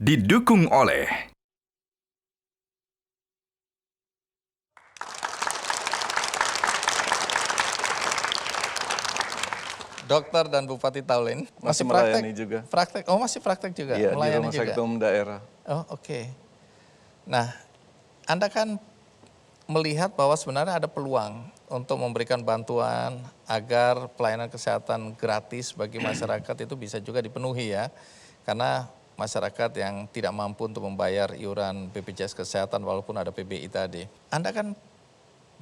didukung oleh Dokter dan Bupati Taulen Masih melayani juga. Praktek, oh masih praktek juga, Iya, di melayani Rumah Sakit juga. Umum Daerah. Oh oke. Nah, Anda kan melihat bahwa sebenarnya ada peluang untuk memberikan bantuan agar pelayanan kesehatan gratis bagi masyarakat itu bisa juga dipenuhi ya. Karena masyarakat yang tidak mampu untuk membayar iuran BPJS Kesehatan walaupun ada PBI tadi. Anda kan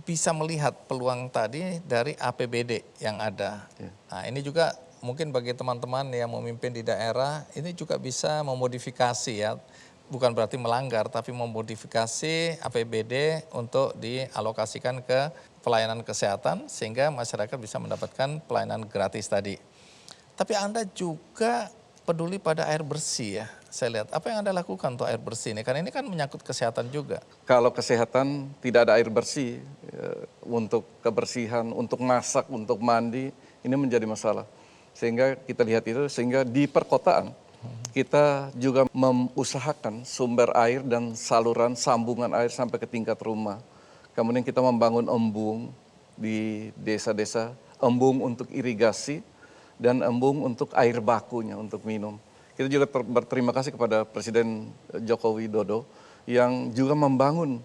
bisa melihat peluang tadi dari APBD yang ada. Nah, ini juga mungkin bagi teman-teman yang memimpin di daerah, ini juga bisa memodifikasi ya. Bukan berarti melanggar, tapi memodifikasi APBD untuk dialokasikan ke pelayanan kesehatan sehingga masyarakat bisa mendapatkan pelayanan gratis tadi. Tapi Anda juga peduli pada air bersih ya, saya lihat. Apa yang Anda lakukan untuk air bersih ini? Karena ini kan menyangkut kesehatan juga. Kalau kesehatan tidak ada air bersih, untuk kebersihan, untuk masak, untuk mandi, ini menjadi masalah. Sehingga kita lihat itu, sehingga di perkotaan kita juga mengusahakan sumber air dan saluran sambungan air sampai ke tingkat rumah. Kemudian kita membangun embung di desa-desa, embung untuk irigasi dan embung untuk air bakunya, untuk minum. Kita juga berterima kasih kepada Presiden Joko Widodo yang juga membangun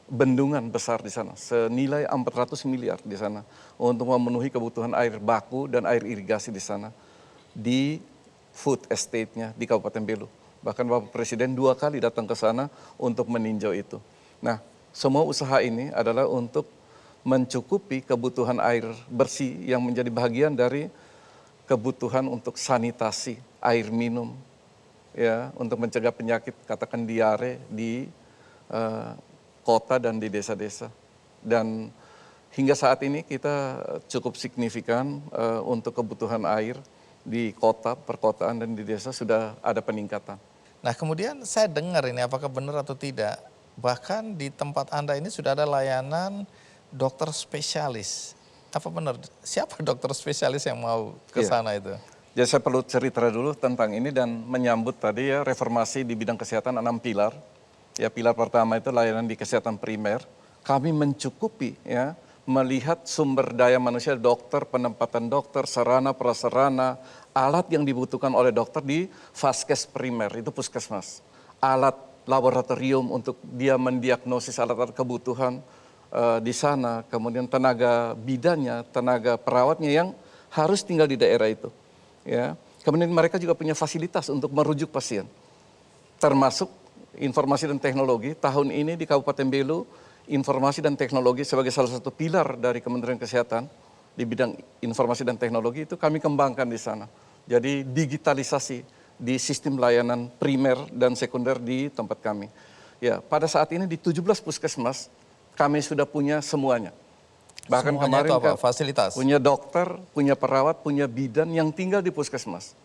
bendungan besar di sana, senilai 400 miliar di sana untuk memenuhi kebutuhan air baku dan air irigasi di sana, di food estate-nya di Kabupaten Belu. Bahkan Bapak Presiden 2 kali datang ke sana untuk meninjau itu. Nah, semua usaha ini adalah untuk mencukupi kebutuhan air bersih yang menjadi bagian dari kebutuhan untuk sanitasi, air minum, ya, untuk mencegah penyakit, katakan diare di kota dan di desa-desa. Dan hingga saat ini kita cukup signifikan untuk kebutuhan air di kota, perkotaan dan di desa sudah ada peningkatan. Nah kemudian saya dengar ini apakah benar atau tidak, bahkan di tempat Anda ini sudah ada layanan dokter spesialis. Apa benar? Siapa dokter spesialis yang mau ke sana itu? Jadi saya perlu cerita dulu tentang ini dan menyambut tadi ya reformasi di bidang kesehatan 6 pilar. Ya, pilar pertama itu layanan di kesehatan primer. Kami mencukupi ya, melihat sumber daya manusia, dokter, penempatan dokter, sarana prasarana, alat yang dibutuhkan oleh dokter di vaskes primer, itu puskesmas. Alat laboratorium untuk dia mendiagnosis alat-alat kebutuhan di sana, kemudian tenaga bidannya, tenaga perawatnya yang harus tinggal di daerah itu. Ya. Kemudian mereka juga punya fasilitas untuk merujuk pasien, termasuk informasi dan teknologi. Tahun ini di Kabupaten Belu, informasi dan teknologi sebagai salah satu pilar dari Kementerian Kesehatan di bidang informasi dan teknologi itu kami kembangkan di sana. Jadi digitalisasi di sistem layanan primer dan sekunder di tempat kami. Ya, pada saat ini di 17 puskesmas kami sudah punya semuanya. Bahkan Semuanya kemarin itu apa? Fasilitas? punya dokter, punya perawat, punya bidan yang tinggal di puskesmas.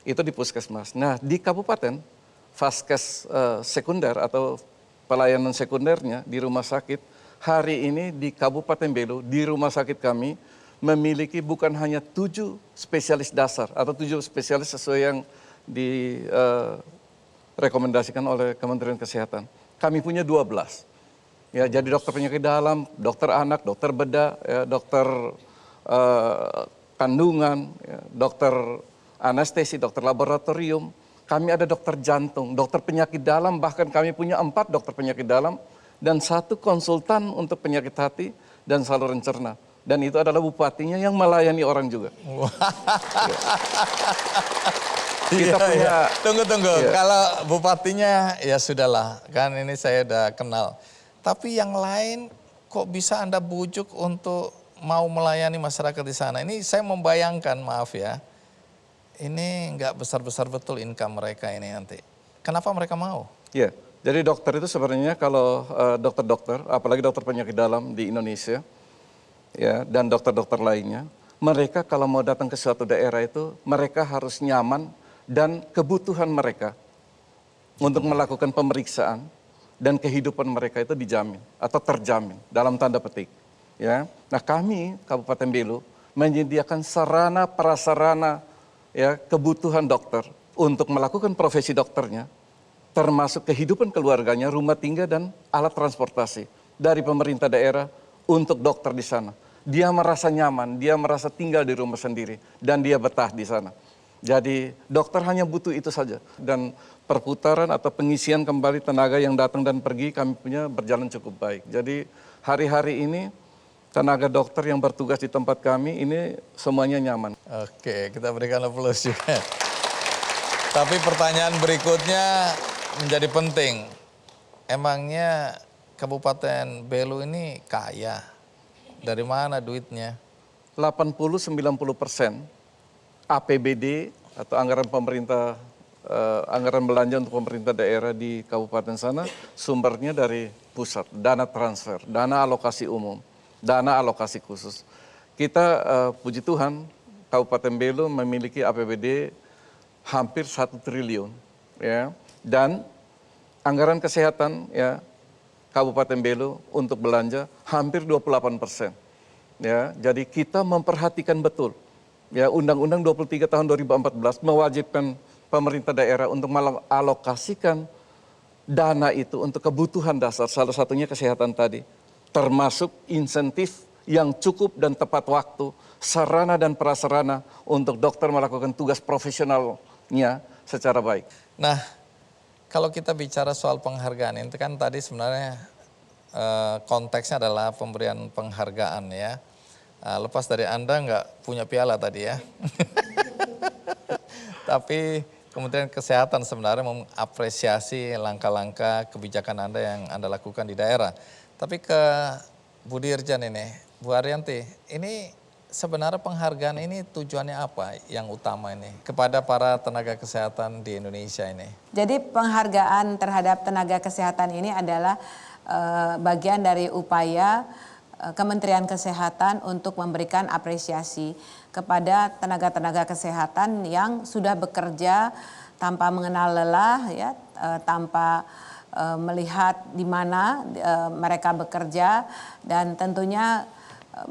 Itu di puskesmas. Nah, di kabupaten, vaskes sekunder atau pelayanan sekundernya di rumah sakit, hari ini di Kabupaten Belu, di rumah sakit kami, memiliki bukan hanya 7 spesialis dasar atau 7 spesialis sesuai yang direkomendasikan oleh Kementerian Kesehatan. Kami punya 12. Ya, jadi dokter penyakit dalam, dokter anak, dokter bedah, ya, dokter kandungan, ya, dokter anestesi, dokter laboratorium. Kami ada dokter jantung, dokter penyakit dalam, bahkan kami punya 4 dokter penyakit dalam dan 1 konsultan untuk penyakit hati dan saluran cerna. Dan itu adalah bupatinya yang melayani orang juga. Kita punya. Tunggu. Ya. Kalau bupatinya ya sudahlah, kan ini saya udah kenal. Tapi yang lain kok bisa Anda bujuk untuk mau melayani masyarakat di sana? Ini saya membayangkan, maaf ya. Ini nggak besar-besar betul income mereka ini nanti. Kenapa mereka mau? Ya, jadi dokter itu sebenarnya kalau dokter-dokter, apalagi dokter penyakit dalam di Indonesia, ya, dan dokter-dokter lainnya, mereka kalau mau datang ke suatu daerah itu, mereka harus nyaman dan kebutuhan mereka untuk melakukan pemeriksaan dan kehidupan mereka itu dijamin atau terjamin dalam tanda petik. Ya, nah kami Kabupaten Belu menyediakan sarana prasarana, ya, kebutuhan dokter untuk melakukan profesi dokternya termasuk kehidupan keluarganya, rumah tinggal dan alat transportasi dari pemerintah daerah untuk dokter di sana. Dia merasa nyaman, dia merasa tinggal di rumah sendiri dan dia betah di sana. Jadi dokter hanya butuh itu saja. Dan perputaran atau pengisian kembali tenaga yang datang dan pergi kami punya berjalan cukup baik. Jadi hari-hari ini tenaga dokter yang bertugas di tempat kami ini semuanya nyaman. Oke, kita berikan aplaus juga. Tapi pertanyaan berikutnya menjadi penting. Emangnya Kabupaten Belu ini kaya? Dari mana duitnya? 80-90% APBD atau anggaran pemerintah, anggaran belanja untuk pemerintah daerah di kabupaten sana sumbernya dari pusat, dana transfer, dana alokasi umum, dana alokasi khusus. Kita puji Tuhan Kabupaten Belu memiliki APBD hampir 1 triliun, ya, dan anggaran kesehatan, ya, Kabupaten Belu untuk belanja hampir 28%. Ya, jadi kita memperhatikan betul. Ya, Undang-Undang 23 tahun 2014 mewajibkan pemerintah daerah untuk mengalokasikan dana itu untuk kebutuhan dasar, salah satunya kesehatan tadi, termasuk insentif yang cukup dan tepat waktu, sarana dan prasarana untuk dokter melakukan tugas profesionalnya secara baik. Nah, kalau kita bicara soal penghargaan, itu kan tadi sebenarnya konteksnya adalah pemberian penghargaan ya. Lepas dari Anda nggak punya piala tadi ya. Tapi Kementerian Kesehatan sebenarnya mengapresiasi langkah-langkah kebijakan Anda yang Anda lakukan di daerah. Tapi ke Bu Dirjan ini, Bu Arianti, ini sebenarnya penghargaan ini tujuannya apa yang utama ini kepada para tenaga kesehatan di Indonesia ini? Jadi penghargaan terhadap tenaga kesehatan ini adalah bagian dari upaya Kementerian Kesehatan untuk memberikan apresiasi kepada tenaga-tenaga kesehatan yang sudah bekerja tanpa mengenal lelah, ya, tanpa melihat di mana mereka bekerja, dan tentunya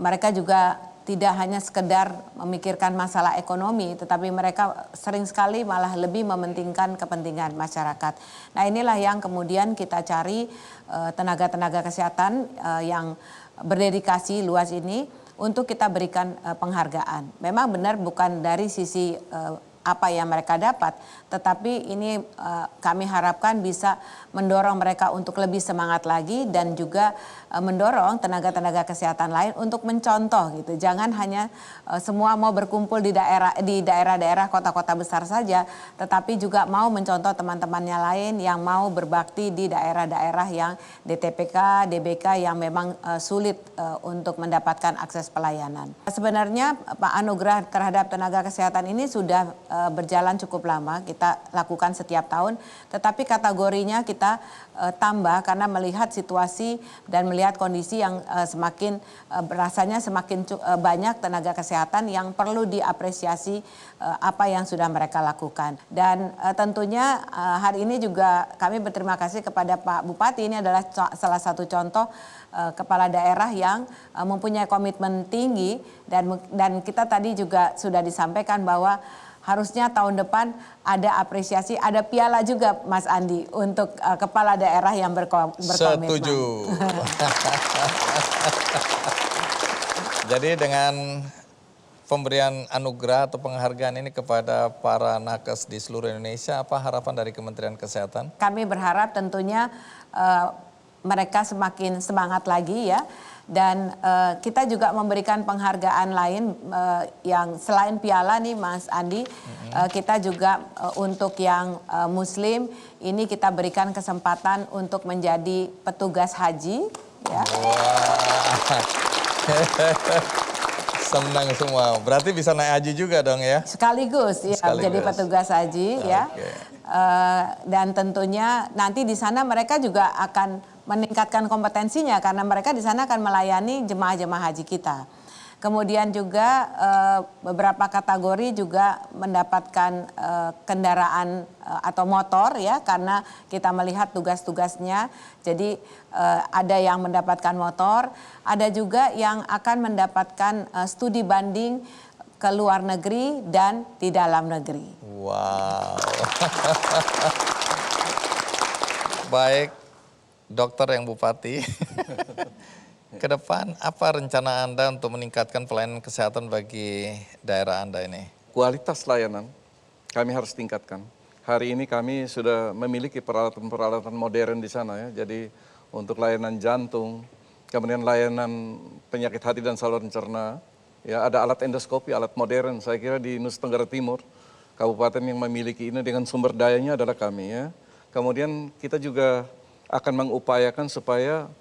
mereka juga tidak hanya sekedar memikirkan masalah ekonomi, tetapi mereka sering sekali malah lebih mementingkan kepentingan masyarakat. Nah, inilah yang kemudian kita cari tenaga-tenaga kesehatan yang berdedikasi luas ini untuk kita berikan penghargaan. Memang benar bukan dari sisi apa yang mereka dapat, tetapi ini kami harapkan bisa mendorong mereka untuk lebih semangat lagi dan juga mendorong tenaga-tenaga kesehatan lain untuk mencontoh gitu. Jangan hanya semua mau berkumpul di daerah-daerah kota-kota besar saja, tetapi juga mau mencontoh teman-temannya lain yang mau berbakti di daerah-daerah yang DTPK, DBK yang memang sulit untuk mendapatkan akses pelayanan. Sebenarnya Pak Anugerah terhadap tenaga kesehatan ini sudah berjalan cukup lama, kita lakukan setiap tahun, tetapi kategorinya kita tambah karena melihat situasi dan melihat kondisi yang semakin rasanya semakin banyak tenaga kesehatan yang perlu diapresiasi apa yang sudah mereka lakukan. Dan tentunya hari ini juga kami berterima kasih kepada Pak Bupati, ini adalah salah satu contoh kepala daerah yang mempunyai komitmen tinggi, dan kita tadi juga sudah disampaikan bahwa harusnya tahun depan ada apresiasi, ada piala juga Mas Andi untuk kepala daerah yang berkomitmen. Setuju. Jadi dengan pemberian anugerah atau penghargaan ini kepada para nakes di seluruh Indonesia, apa harapan dari Kementerian Kesehatan? Kami berharap tentunya mereka semakin semangat lagi ya. Dan kita juga memberikan penghargaan lain yang selain piala nih Mas Andi, kita juga untuk yang Muslim ini kita berikan kesempatan untuk menjadi petugas haji. Ya. Wah. Senang semua, berarti bisa naik haji juga dong ya? Sekaligus ya, jadi petugas haji ya. Dan tentunya nanti di sana mereka juga akan meningkatkan kompetensinya karena mereka di sana akan melayani jemaah-jemaah haji kita. Kemudian juga beberapa kategori juga mendapatkan kendaraan atau motor ya, karena kita melihat tugas-tugasnya. Jadi ada yang mendapatkan motor, ada juga yang akan mendapatkan studi banding ke luar negeri dan di dalam negeri. Wow. Baik, dokter yang Bupati. Ke depan apa rencana Anda untuk meningkatkan pelayanan kesehatan bagi daerah Anda ini? Kualitas layanan kami harus tingkatkan. Hari ini kami sudah memiliki peralatan-peralatan modern di sana ya. Jadi untuk layanan jantung, kemudian layanan penyakit hati dan saluran cerna, ya ada alat endoskopi, alat modern. Saya kira di Nusa Tenggara Timur, kabupaten yang memiliki ini dengan sumber dayanya adalah kami ya. Kemudian kita juga akan mengupayakan supaya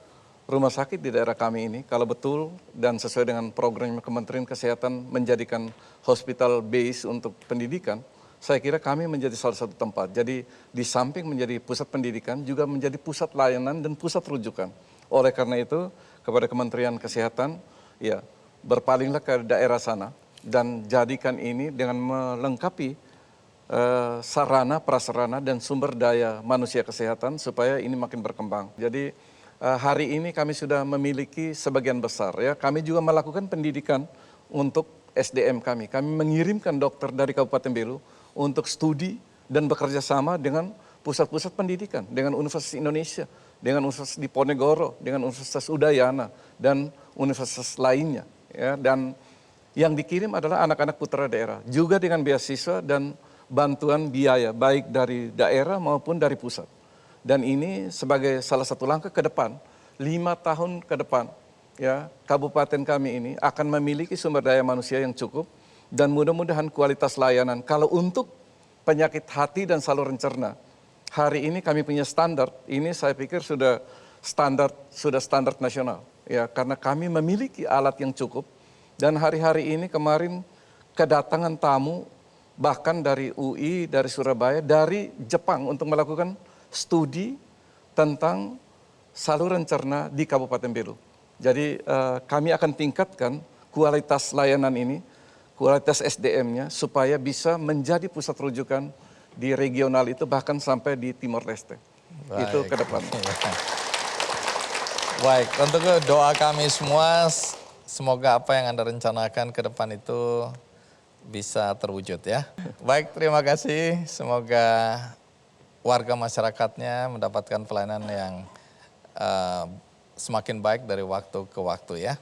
rumah sakit di daerah kami ini, kalau betul dan sesuai dengan program Kementerian Kesehatan menjadikan hospital base untuk pendidikan, saya kira kami menjadi salah satu tempat. Jadi di samping menjadi pusat pendidikan, juga menjadi pusat layanan dan pusat rujukan. Oleh karena itu, kepada Kementerian Kesehatan, ya berpalinglah ke daerah sana dan jadikan ini dengan melengkapi sarana, prasarana, dan sumber daya manusia kesehatan supaya ini makin berkembang. Jadi hari ini kami sudah memiliki sebagian besar ya. Kami juga melakukan pendidikan untuk SDM kami. Kami mengirimkan dokter dari Kabupaten Belu untuk studi dan bekerja sama dengan pusat-pusat pendidikan, dengan Universitas Indonesia, dengan Universitas Diponegoro, dengan Universitas Udayana, dan universitas lainnya. Ya. Dan yang dikirim adalah anak-anak putra daerah, juga dengan beasiswa dan bantuan biaya, baik dari daerah maupun dari pusat. Dan ini sebagai salah satu langkah ke depan, 5 tahun ke depan, ya kabupaten kami ini akan memiliki sumber daya manusia yang cukup dan mudah-mudahan kualitas layanan. Kalau untuk penyakit hati dan saluran cerna, hari ini kami punya standar. Ini saya pikir sudah standar nasional, ya karena kami memiliki alat yang cukup. Dan hari-hari ini kemarin kedatangan tamu bahkan dari UI, dari Surabaya, dari Jepang untuk melakukan studi tentang saluran cerna di Kabupaten Belu. Jadi kami akan tingkatkan kualitas layanan ini, kualitas SDM-nya supaya bisa menjadi pusat rujukan di regional itu bahkan sampai di Timor Leste. Baik. Itu ke depan. Baik, untuk doa kami semua, semoga apa yang Anda rencanakan ke depan itu bisa terwujud ya. Baik, terima kasih. Semoga warga masyarakatnya mendapatkan pelayanan yang semakin baik dari waktu ke waktu ya.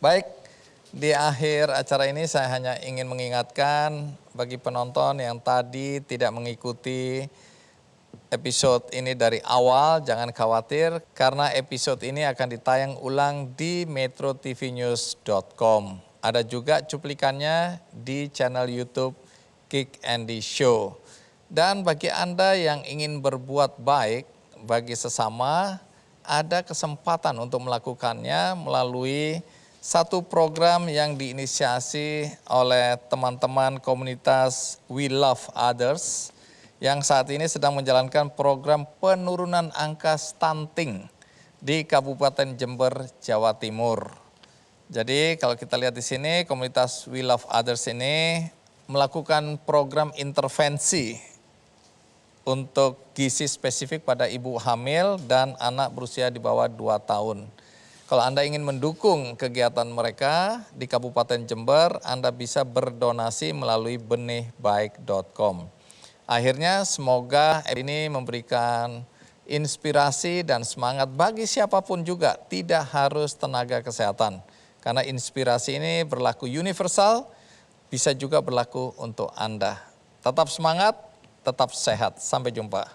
Baik, di akhir acara ini saya hanya ingin mengingatkan bagi penonton yang tadi tidak mengikuti episode ini dari awal, jangan khawatir karena episode ini akan ditayang ulang di metrotvnews.com. Ada juga cuplikannya di channel YouTube Kick Andy Show. Dan bagi Anda yang ingin berbuat baik bagi sesama, ada kesempatan untuk melakukannya melalui satu program yang diinisiasi oleh teman-teman komunitas We Love Others yang saat ini sedang menjalankan program penurunan angka stunting di Kabupaten Jember, Jawa Timur. Jadi kalau kita lihat di sini, komunitas We Love Others ini melakukan program intervensi untuk gizi spesifik pada ibu hamil dan anak berusia di bawah 2 tahun. Kalau Anda ingin mendukung kegiatan mereka di Kabupaten Jember, Anda bisa berdonasi melalui benihbaik.com. Akhirnya semoga ini memberikan inspirasi dan semangat bagi siapapun juga, tidak harus tenaga kesehatan. Karena inspirasi ini berlaku universal, bisa juga berlaku untuk Anda. Tetap semangat, tetap sehat. Sampai jumpa.